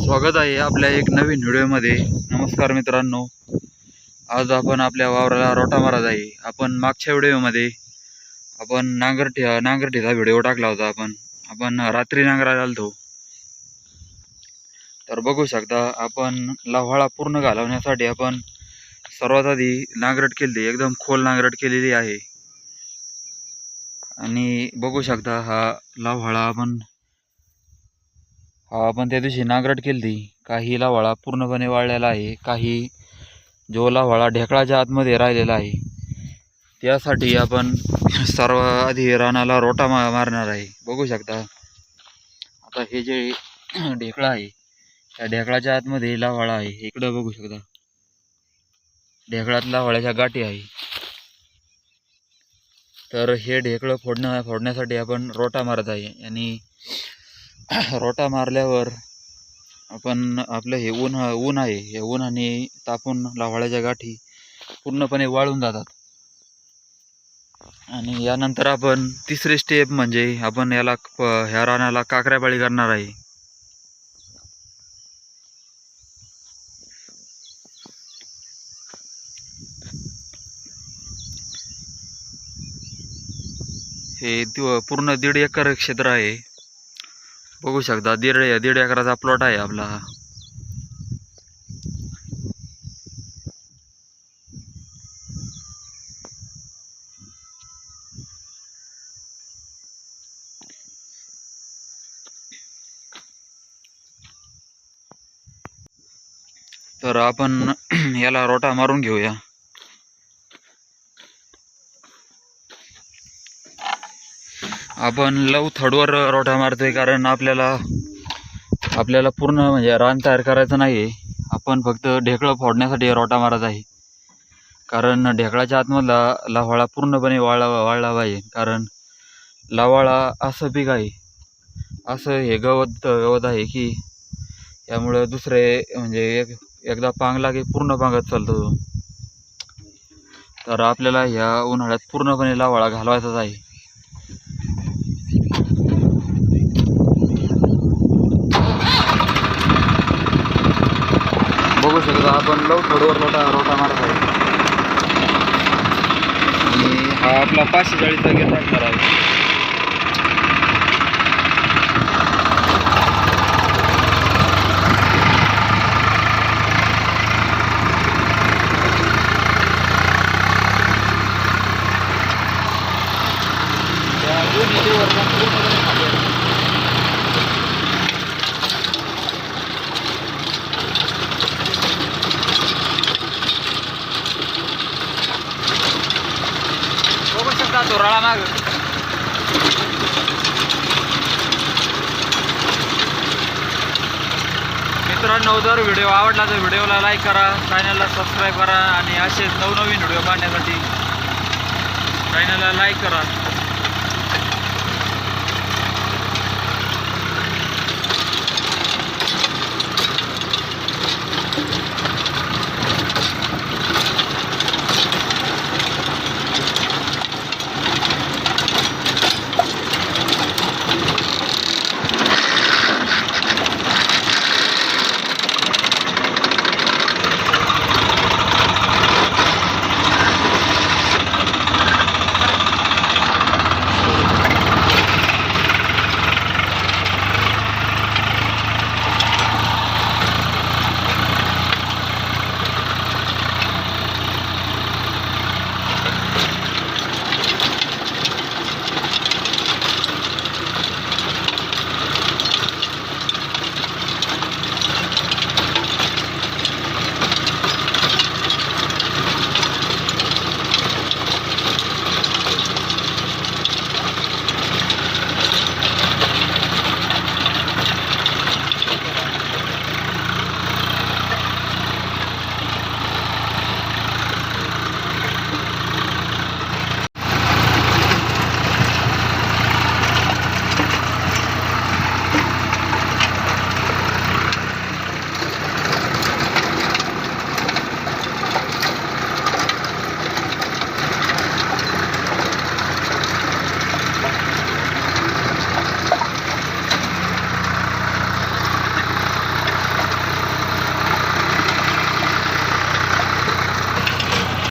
स्वागत आहे आपल्या एक नवीन व्हिडिओमध्ये। नमस्कार मित्रांनो, आज आपण आपल्या वावराला रोटा मारत आहे। आपण मागच्या व्हिडिओमध्ये आपण नांगरटीचा व्हिडिओ टाकला होता। आपण रात्री नांगरायला आलतो, तर बघू शकता आपण लाव्हाळा पूर्ण घालवण्यासाठी आपण सर्वात आधी नांगरट केली, एकदम खोल नांगरट केलेली आहे। आणि बघू शकता हा लाव्हाळा आपण त्या दिवशी नांगरट केली। काही लाव्हाळा पूर्णपणे वाळलेला आहे, काही जो लाव्हाळा ढेकळाच्या आतमध्ये राहिलेला आहे। त्यासाठी आपण सर्व आधी रानाला रोटा मारणार आहे। बघू शकता आता हे जे ढेकळा आहे, त्या ढेकळाच्या आतमध्ये लाव्हाळा आहे। इकडे बघू शकता ढेकळात लाव्हाळ्याच्या गाठी आहे। तर हे ढेकळं फोडण्यासाठी आपण रोटा मारत आहे। आणि रोटा मारल्यावर आपण आपलं हे ऊन आहे, हे उन्हाने तापून लाव्हाळ्याच्या गाठी पूर्णपणे वाळून जातात। आणि यानंतर आपण तिसरी स्टेप म्हणजे आपण ह्या रानाला काकऱ्यापाळी करणार आहे। हे पूर्ण 1.5 एकर क्षेत्र आहे। बघू शकता 1.5 एकराचा प्लॉट आहे आपला हा। तर आपण याला रोटा मारून घेऊया। आपण लव थडवर रोटा मारतोय, कारण आपल्याला पूर्ण म्हणजे रान तयार करायचं नाही। आपण फक्त ढेकळं फोडण्यासाठी रोटा मारत आहे, कारण ढेकळाच्या आतमधला लाव्हाळा पूर्णपणे वाळला पाहिजे। कारण लाव्हाळा असं पीक आहे, असं हे गवत आहे की यामुळे दुसरे म्हणजे एकदा पांगला की पूर्ण पांगत चालतो। तर आपल्याला ह्या उन्हाळ्यात पूर्णपणे लाव्हाळा घालवायचाच आहे। बघू शकता आपण लव थोडवर रोटा मारत आहे। आणि हा आपला 540चा गेट टाकणार आहे। बघू शकता धोराळा माग। मित्रांनो, जर व्हिडिओ आवडला तर व्हिडिओला लाईक करा, चॅनलला सबस्क्राईब करा आणि असेच नवनवीन व्हिडिओ पाहण्यासाठी चॅनलला लाईक करा।